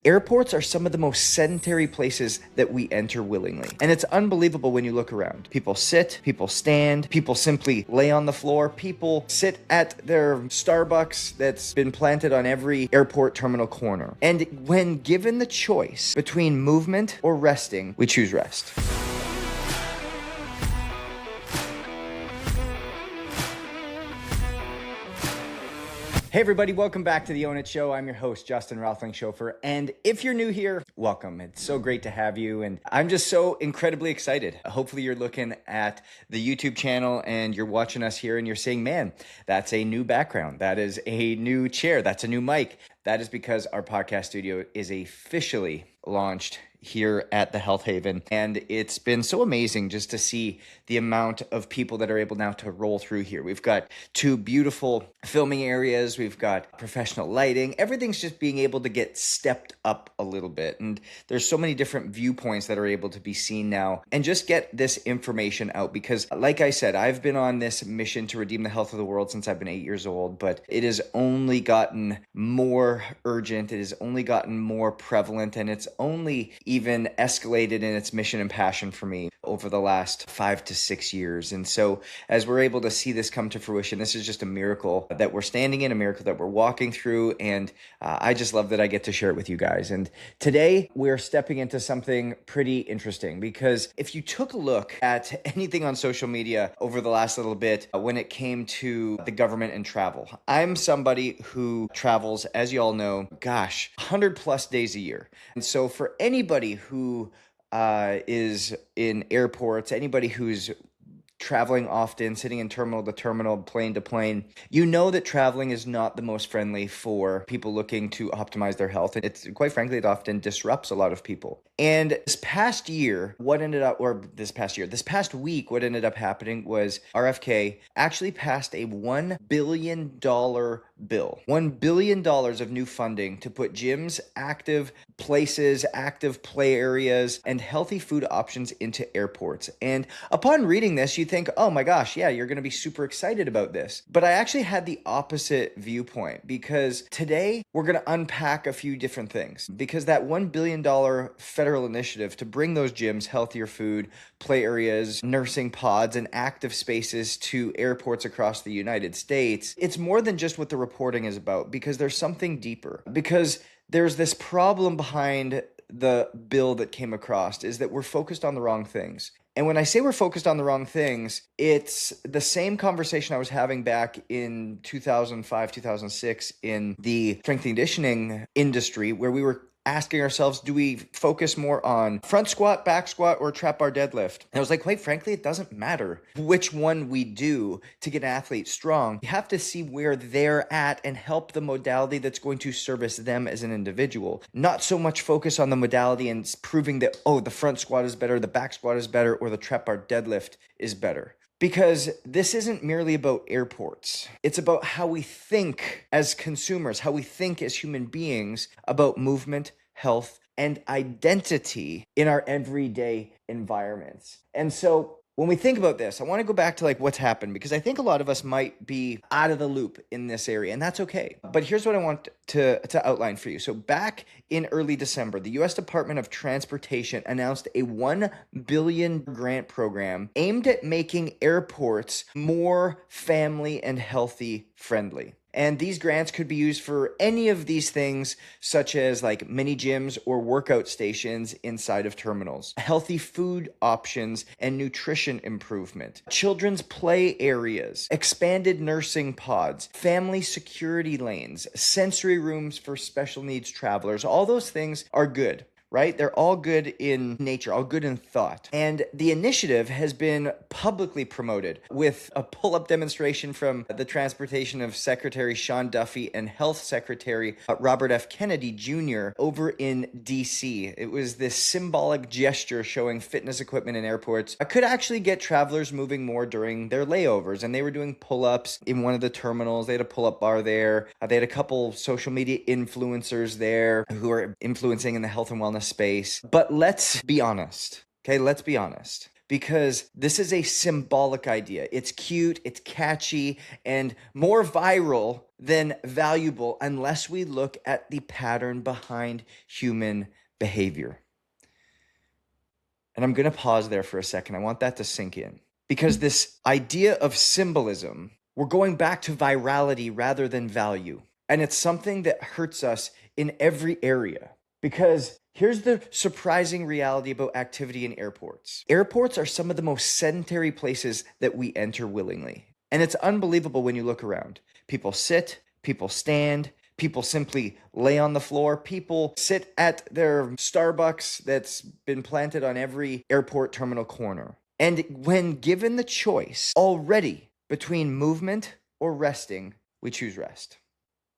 Airports are some of the most sedentary places that we enter willingly. And it's unbelievable when you look around. People sit, people stand, people simply lay on the floor, people sit at their Starbucks that's been planted on every airport terminal corner. And when given the choice between movement or resting, we choose rest. Hey everybody, welcome back to the Own It Show. I'm your host, Justin Roethlingshoefer, and if you're new here, welcome. It's so great to have you, and I'm just so incredibly excited. Hopefully you're looking at the YouTube channel and you're watching us here and you're saying, man, that's a new background. That is a new chair. That's a new mic. That is because our podcast studio is officially launched here at the Health Haven. And it's been so amazing just to see the amount of people that are able now to roll through here. We've got two beautiful filming areas. We've got professional lighting. Everything's just being able to get stepped up a little bit. And there's so many different viewpoints that are able to be seen now and just get this information out. Because like I said, I've been on this mission to redeem the health of the world since I've been 8 years old, but it has only gotten more urgent. It has only gotten more prevalent, and it's only even escalated in its mission and passion for me over the last 5 to 6 years. And so as we're able to see this come to fruition, this is just a miracle that we're standing in, a miracle that we're walking through. And I just love that I get to share it with you guys. And today we're stepping into something pretty interesting, because if you took a look at anything on social media over the last little bit when it came to the government and travel, I'm somebody who travels, as you all know, 100 plus days a year. And so for anybody who is in airports, anybody who's traveling often, sitting in terminal to terminal, plane to plane, you know that traveling is not the most friendly for people looking to optimize their health. And it's quite frankly, it often disrupts a lot of people. And this past week, what ended up happening was RFK actually passed a $1 billion bill, $1 billion of new funding to put gyms, active places, active play areas, and healthy food options into airports. And upon reading this, you think, oh my gosh, yeah, you're going to be super excited about this. But I actually had the opposite viewpoint, because today we're going to unpack a few different things, because that $1 billion federal initiative to bring those gyms, healthier food, play areas, nursing pods, and active spaces to airports across the United States, it's more than just what the reporting is about, because there's something deeper. Because there's this problem behind the bill that came across, is that we're focused on the wrong things. And when I say we're focused on the wrong things, it's the same conversation I was having back in 2005, 2006 in the strength and conditioning industry, where we were asking ourselves, do we focus more on front squat, back squat, or trap bar deadlift? And I was like, quite frankly, it doesn't matter which one we do to get an athlete strong. You have to see where they're at and help the modality that's going to service them as an individual. Not so much focus on the modality and proving that, oh, the front squat is better, the back squat is better, or the trap bar deadlift is better. Because this isn't merely about airports. It's about how we think as consumers, how we think as human beings about movement, health, and identity in our everyday environments. And so when we think about this, I want to go back to what's happened, because I think a lot of us might be out of the loop in this area, and that's okay. But here's what I want to outline for you. So back in early December, the U.S. Department of Transportation announced a $1 billion grant program aimed at making airports more family and healthy friendly. And these grants could be used for any of these things, such as mini gyms or workout stations inside of terminals, healthy food options and nutrition improvement, children's play areas, expanded nursing pods, family security lanes, sensory rooms for special needs travelers. All those things are good, right? They're all good in nature, all good in thought. And the initiative has been publicly promoted with a pull-up demonstration from the Transportation of Secretary Sean Duffy and Health Secretary Robert F. Kennedy Jr. over in DC. It was this symbolic gesture showing fitness equipment in airports could actually get travelers moving more during their layovers. And they were doing pull-ups in one of the terminals. They had a pull-up bar there. They had a couple social media influencers there who are influencing in the health and wellness space. But let's be honest, okay? Let's be honest. because this is a symbolic idea. It's cute, it's catchy, and more viral than valuable unless we look at the pattern behind human behavior. And I'm going to pause there for a second. I want that to sink in, because this idea of symbolism, we're going back to virality rather than value. And it's something that hurts us in every area. Because here's the surprising reality about activity in airports. Airports are some of the most sedentary places that we enter willingly. And it's unbelievable when you look around. People sit, people stand, people simply lay on the floor. People sit at their Starbucks that's been planted on every airport terminal corner. And when given the choice already between movement or resting, we choose rest.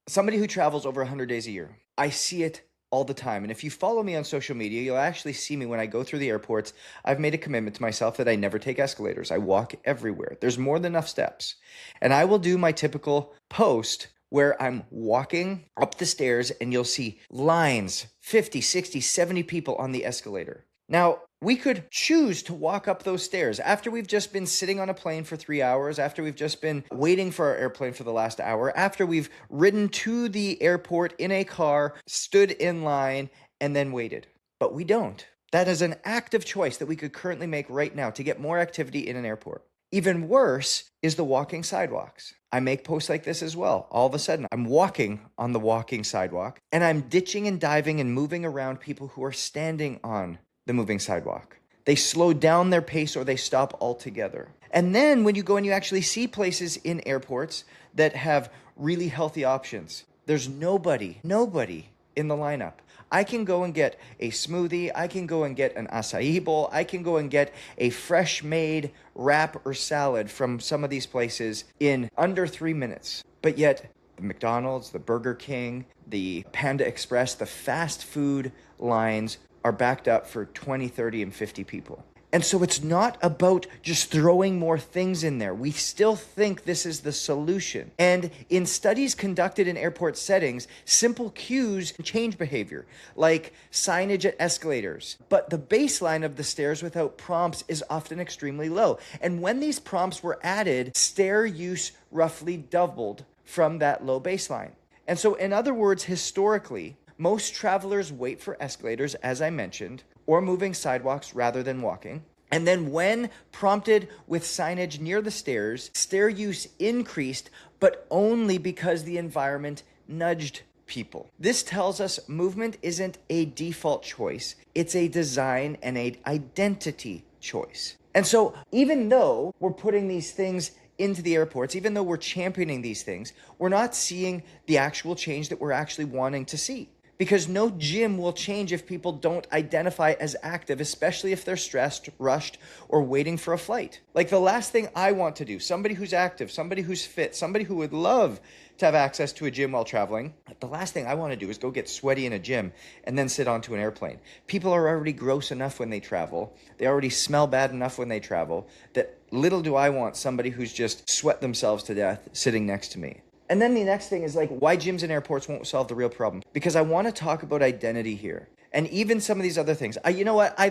Somebody who travels over 100 days a year, I see it all the time. And if you follow me on social media, you'll actually see me when I go through the airports. I've made a commitment to myself that I never take escalators. I walk everywhere. There's more than enough steps. And I will do my typical post where I'm walking up the stairs and you'll see lines, 50, 60, 70 people on the escalator. Now, we could choose to walk up those stairs after we've just been sitting on a plane for 3 hours, after we've just been waiting for our airplane for the last hour, after we've ridden to the airport in a car, stood in line, and then waited. But we don't. That is an active choice that we could currently make right now to get more activity in an airport. Even worse is the walking sidewalks. I make posts like this as well. All of a sudden, I'm walking on the walking sidewalk, and I'm ditching and diving and moving around people who are standing on the moving sidewalk. They slow down their pace or they stop altogether. And then when you go and you actually see places in airports that have really healthy options, there's nobody in the lineup. I can go and get a smoothie. I can go and get an acai bowl. I can go and get a fresh made wrap or salad from some of these places in under 3 minutes. But yet the McDonald's, the Burger King, the Panda Express, the fast food lines are backed up for 20, 30, and 50 people. And so it's not about just throwing more things in there. We still think this is the solution. And in studies conducted in airport settings, simple cues change behavior, like signage at escalators. But the baseline of the stairs without prompts is often extremely low. And when these prompts were added, stair use roughly doubled from that low baseline. And so, in other words, historically, most travelers wait for escalators, as I mentioned, or moving sidewalks rather than walking. And then when prompted with signage near the stairs, stair use increased, but only because the environment nudged people. This tells us movement isn't a default choice. It's a design and an identity choice. And so even though we're putting these things into the airports, even though we're championing these things, we're not seeing the actual change that we're actually wanting to see. Because no gym will change if people don't identify as active, especially if they're stressed, rushed, or waiting for a flight. Like the last thing I want to do, somebody who's active, somebody who's fit, somebody who would love to have access to a gym while traveling, the last thing I want to do is go get sweaty in a gym and then sit onto an airplane. People are already gross enough when they travel. They already smell bad enough when they travel that little do I want somebody who's just sweat themselves to death sitting next to me. And then the next thing is like why gyms and airports won't solve the real problem. Because I want to talk about identity here. And even some of these other things. You know what? I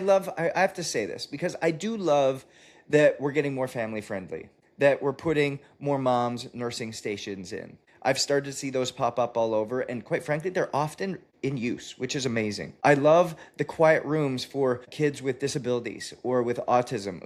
have to say this because I do love that we're getting more family friendly, that we're putting more moms nursing stations in. I've started to see those pop up all over. And quite frankly, they're often in use, which is amazing. I love the quiet rooms for kids with disabilities or with autism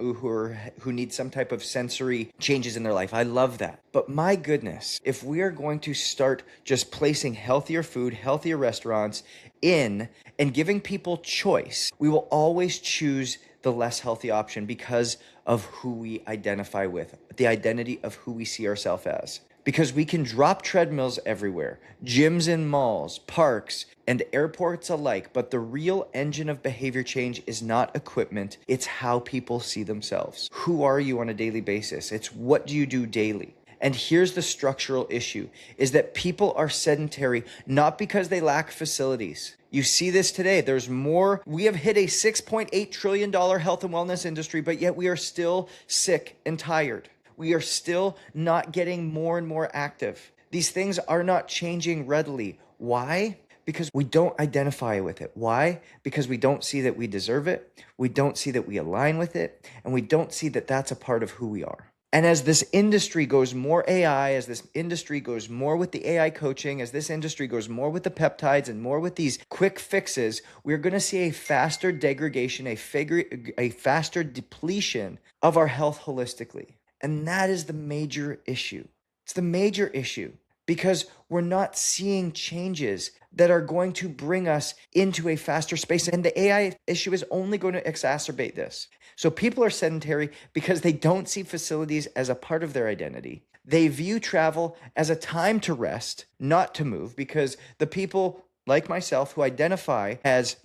who need some type of sensory changes in their life. I love that. But my goodness, if we are going to start just placing healthier food, healthier restaurants in and giving people choice, we will always choose the less healthy option because of who we identify with, the identity of who we see ourselves as. Because we can drop treadmills everywhere, gyms in malls, parks, and airports alike, but the real engine of behavior change is not equipment, it's how people see themselves. Who are you on a daily basis? It's what do you do daily? And here's the structural issue, is that people are sedentary not because they lack facilities. You see this today. There's more. We have hit a $6.8 trillion health and wellness industry, but yet we are still sick and tired. We are still not getting more and more active. These things are not changing readily. Why? Because we don't identify with it. Why? Because we don't see that we deserve it. We don't see that we align with it. And we don't see that that's a part of who we are. And as this industry goes more AI, as this industry goes more with the AI coaching, as this industry goes more with the peptides and more with these quick fixes, we're going to see a faster degradation, a faster depletion of our health holistically. And that is the major issue. It's the major issue because we're not seeing changes that are going to bring us into a faster space. And the AI issue is only going to exacerbate this. So people are sedentary because they don't see facilities as a part of their identity. They view travel as a time to rest, not to move, because the people like myself who identify as,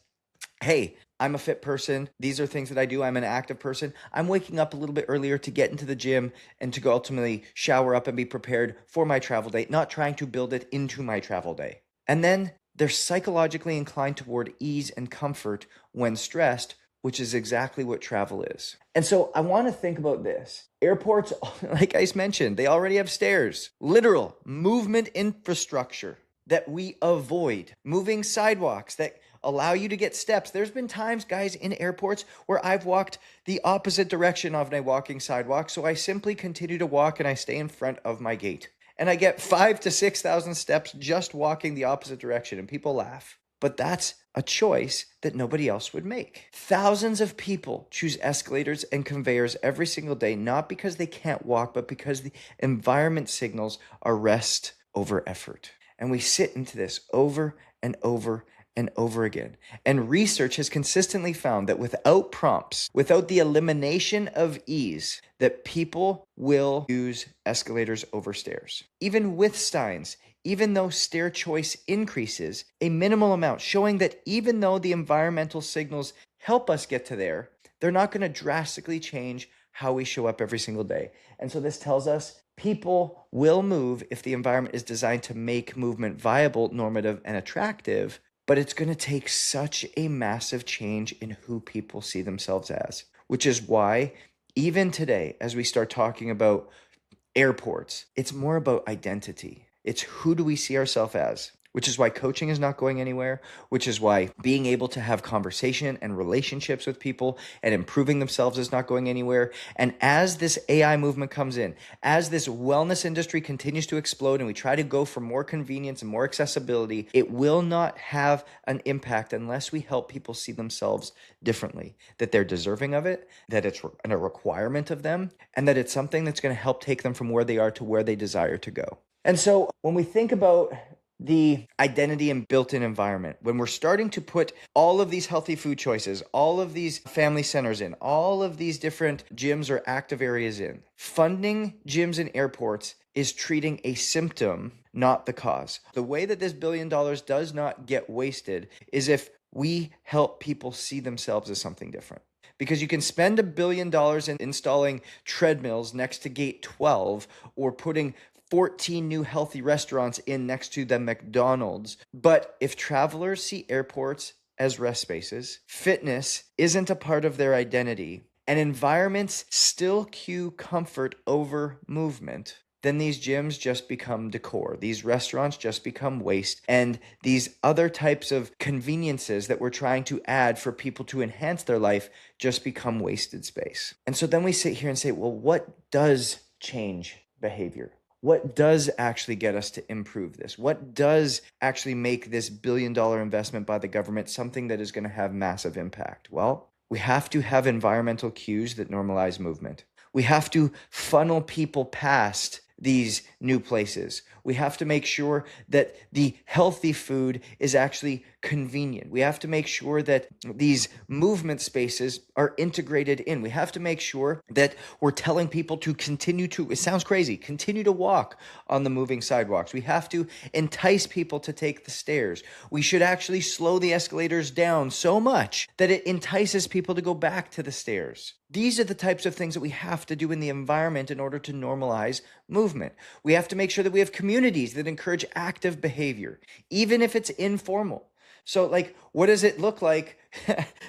hey, I'm a fit person. These are things that I do. I'm an active person. I'm waking up a little bit earlier to get into the gym and to go ultimately shower up and be prepared for my travel day, not trying to build it into my travel day. And then they're psychologically inclined toward ease and comfort when stressed, which is exactly what travel is. And so I want to think about this. Airports, like I mentioned, they already have stairs, literal movement infrastructure that we avoid, moving sidewalks that allow you to get steps. There's been times, guys, in airports where I've walked the opposite direction of a walking sidewalk. So I simply continue to walk and I stay in front of my gate. And I get 5,000 to 6,000 steps just walking the opposite direction. And people laugh. But that's a choice that nobody else would make. Thousands of people choose escalators and conveyors every single day, not because they can't walk, but because the environment signals are rest over effort. And we sit into this over and over and over again. And research has consistently found that without prompts, without the elimination of ease, that people will use escalators over stairs. Even with signs, even though stair choice increases a minimal amount, showing that even though the environmental signals help us get to there, they're not going to drastically change how we show up every single day. And so this tells us people will move if the environment is designed to make movement viable, normative, and attractive. But it's going to take such a massive change in who people see themselves as, which is why even today, as we start talking about airports, it's more about identity. It's who do we see ourselves as, which is why coaching is not going anywhere, which is why being able to have conversation and relationships with people and improving themselves is not going anywhere. And as this AI movement comes in, as this wellness industry continues to explode and we try to go for more convenience and more accessibility, it will not have an impact unless we help people see themselves differently, that they're deserving of it, that it's a requirement of them, and that it's something that's going to help take them from where they are to where they desire to go. And so when we think about the identity and built-in environment, when we're starting to put all of these healthy food choices, all of these family centers in, all of these different gyms or active areas in, funding gyms and airports is treating a symptom, not the cause. The way that this $1 billion does not get wasted is if we help people see themselves as something different. Because you can spend $1 billion in installing treadmills next to gate 12 or putting 14 new healthy restaurants in next to the McDonald's. But if travelers see airports as rest spaces, fitness isn't a part of their identity, and environments still cue comfort over movement, then these gyms just become decor. These restaurants just become waste. And these other types of conveniences that we're trying to add for people to enhance their life just become wasted space. And so then we sit here and say, well, what does change behavior? What does actually get us to improve this? What does actually make this $1 billion investment by the government something that is going to have massive impact? Well, we have to have environmental cues that normalize movement. We have to funnel people past these new places. We have to make sure that the healthy food is actually convenient. We have to make sure that these movement spaces are integrated in. We have to make sure that we're telling people to continue to, it sounds crazy, continue to walk on the moving sidewalks. We have to entice people to take the stairs. We should actually slow the escalators down so much that it entices people to go back to the stairs. These are the types of things that we have to do in the environment in order to normalize movement. We have to make sure that we have communities that encourage active behavior, even if it's informal. So like, what does it look like?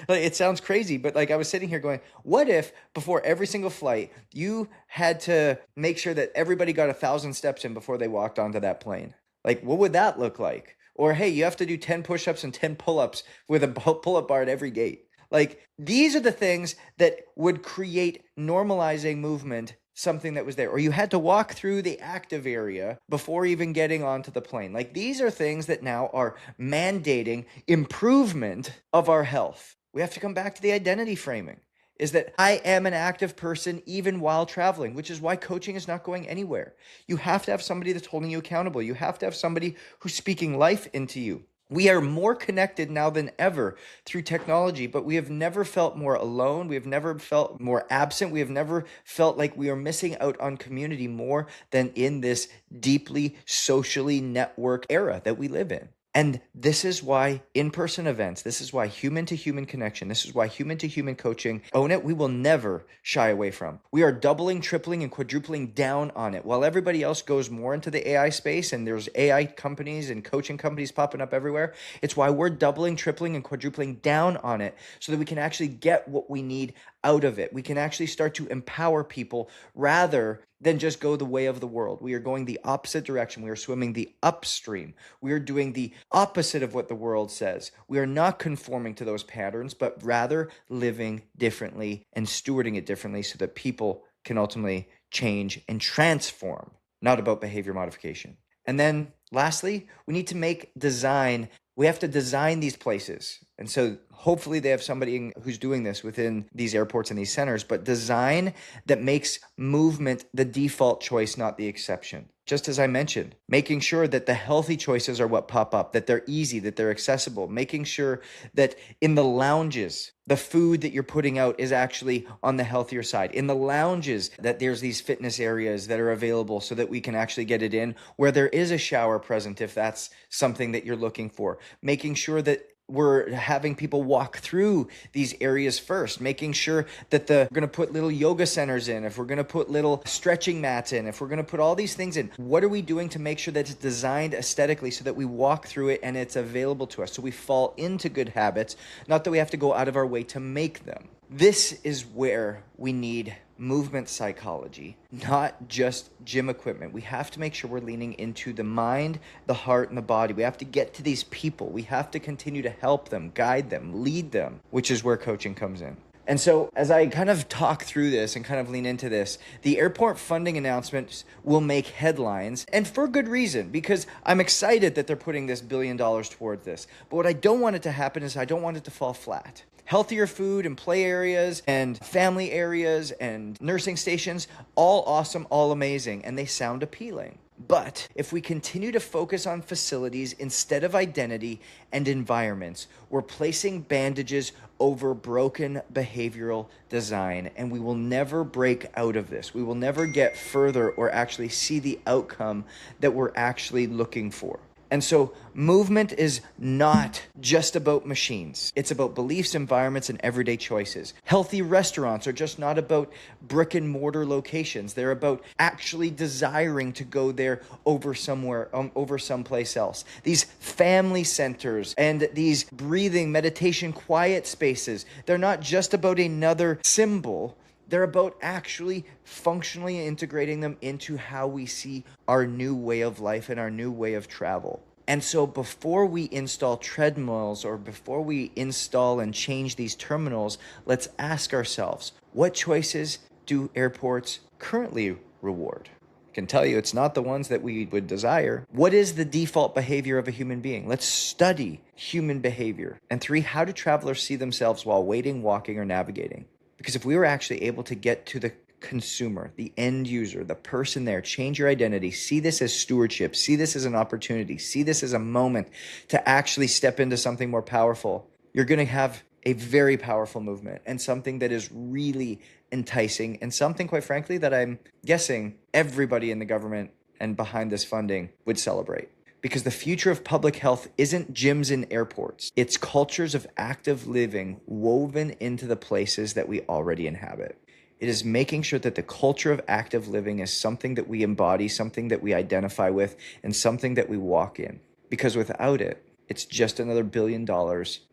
It sounds crazy, but like I was sitting here going, what if before every single flight, you had to make sure that everybody got 1,000 steps in before they walked onto that plane? Like, what would that look like? Or, hey, you have to do 10 push-ups and 10 pull-ups with a pull-up bar at every gate. Like, these are the things that would create normalizing movement, something that was there. Or you had to walk through the active area before even getting onto the plane. Like, these are things that now are mandating improvement of our health. We have to come back to the identity framing, is that I am an active person even while traveling, which is why coaching is not going anywhere. You have to have somebody that's holding you accountable. You have to have somebody who's speaking life into you. We are more connected now than ever through technology, but we have never felt more alone. We have never felt more absent. We have never felt like we are missing out on community more than in this deeply socially networked era that we live in. And this is why in-person events, this is why human-to-human connection, this is why human-to-human coaching, own it, we will never shy away from. We are doubling, tripling, and quadrupling down on it. While everybody else goes more into the AI space and there's AI companies and coaching companies popping up everywhere, it's why we're doubling, tripling, and quadrupling down on it so that we can actually get what we need out of it. We can actually start to empower people rather than just go the way of the world. We are going the opposite direction. We are swimming the upstream. We are doing the opposite of what the world says. We are not conforming to those patterns, but rather living differently and stewarding it differently so that people can ultimately change and transform, not about behavior modification. And then lastly, we need to make design. We have to design these places. And so hopefully they have somebody who's doing this within these airports and these centers, but design that makes movement the default choice, not the exception. Just as I mentioned, making sure that the healthy choices are what pop up, that they're easy, that they're accessible, making sure that in the lounges, the food that you're putting out is actually on the healthier side. In the lounges, that there's these fitness areas that are available so that we can actually get it in where there is a shower present if that's something that you're looking for. Making sure that we're having people walk through these areas first, making sure that we're going to put little yoga centers in, if we're going to put little stretching mats in, if we're going to put all these things in, what are we doing to make sure that it's designed aesthetically so that we walk through it and it's available to us, so we fall into good habits, not that we have to go out of our way to make them. This is where we need movement psychology, not just gym equipment. We have to make sure we're leaning into the mind, the heart, and the body. We have to get to these people. We have to continue to help them, guide them, lead them, which is where coaching comes in. And so as I kind of talk through this and kind of lean into this, the airport funding announcements will make headlines, and for good reason, because I'm excited that they're putting this $1 billion towards this. But what I don't want it to happen is I don't want it to fall flat. Healthier food and play areas and family areas and nursing stations, all awesome, all amazing, and they sound appealing. But if we continue to focus on facilities instead of identity and environments, we're placing bandages over broken behavioral design, and we will never break out of this. We will never get further or actually see the outcome that we're actually looking for. And so movement is not just about machines. It's about beliefs, environments, and everyday choices. Healthy restaurants are just not about brick and mortar locations. They're about actually desiring to go there over someplace else. These family centers and these breathing, meditation, quiet spaces, they're not just about another symbol. They're about actually functionally integrating them into how we see our new way of life and our new way of travel. And so before we install treadmills or before we install and change these terminals, let's ask ourselves, what choices do airports currently reward? I can tell you it's not the ones that we would desire. What is the default behavior of a human being? Let's study human behavior. And 3, how do travelers see themselves while waiting, walking, or navigating? Because if we were actually able to get to the consumer, the end user, the person there, change your identity, see this as stewardship, see this as an opportunity, see this as a moment to actually step into something more powerful, you're going to have a very powerful movement and something that is really enticing and something, quite frankly, that I'm guessing everybody in the government and behind this funding would celebrate. Because the future of public health isn't gyms and airports. It's cultures of active living woven into the places that we already inhabit. It is making sure that the culture of active living is something that we embody, something that we identify with, and something that we walk in. Because without it, it's just another $1 billion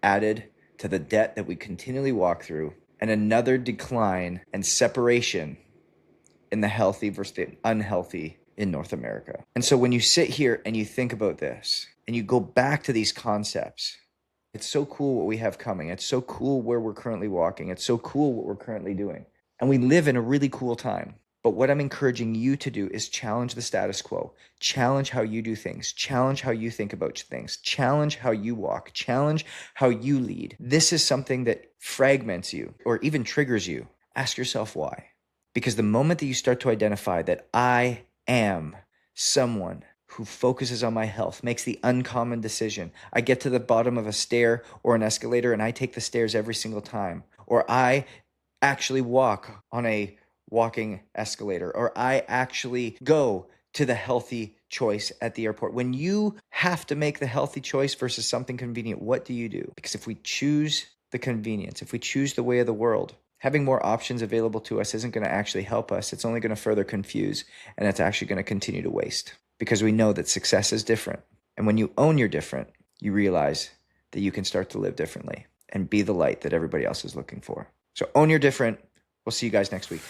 added to the debt that we continually walk through, and another decline and separation in the healthy versus the unhealthy in North America. And so when you sit here and you think about this, and you go back to these concepts, it's so cool what we have coming. It's so cool where we're currently walking. It's so cool what we're currently doing. And we live in a really cool time. But what I'm encouraging you to do is challenge the status quo, challenge how you do things, challenge how you think about things, challenge how you walk, challenge how you lead. This is something that fragments you or even triggers you. Ask yourself why. Because the moment that you start to identify that I am someone who focuses on my health, makes the uncommon decision. I get to the bottom of a stair or an escalator and I take the stairs every single time. Or I actually walk on a walking escalator. Or I actually go to the healthy choice at the airport. When you have to make the healthy choice versus something convenient, what do you do? Because if we choose the convenience, if we choose the way of the world, having more options available to us isn't going to actually help us. It's only going to further confuse, and it's actually going to continue to waste. Because we know that success is different. And when you own you're different, you realize that you can start to live differently and be the light that everybody else is looking for. So own you're different. We'll see you guys next week.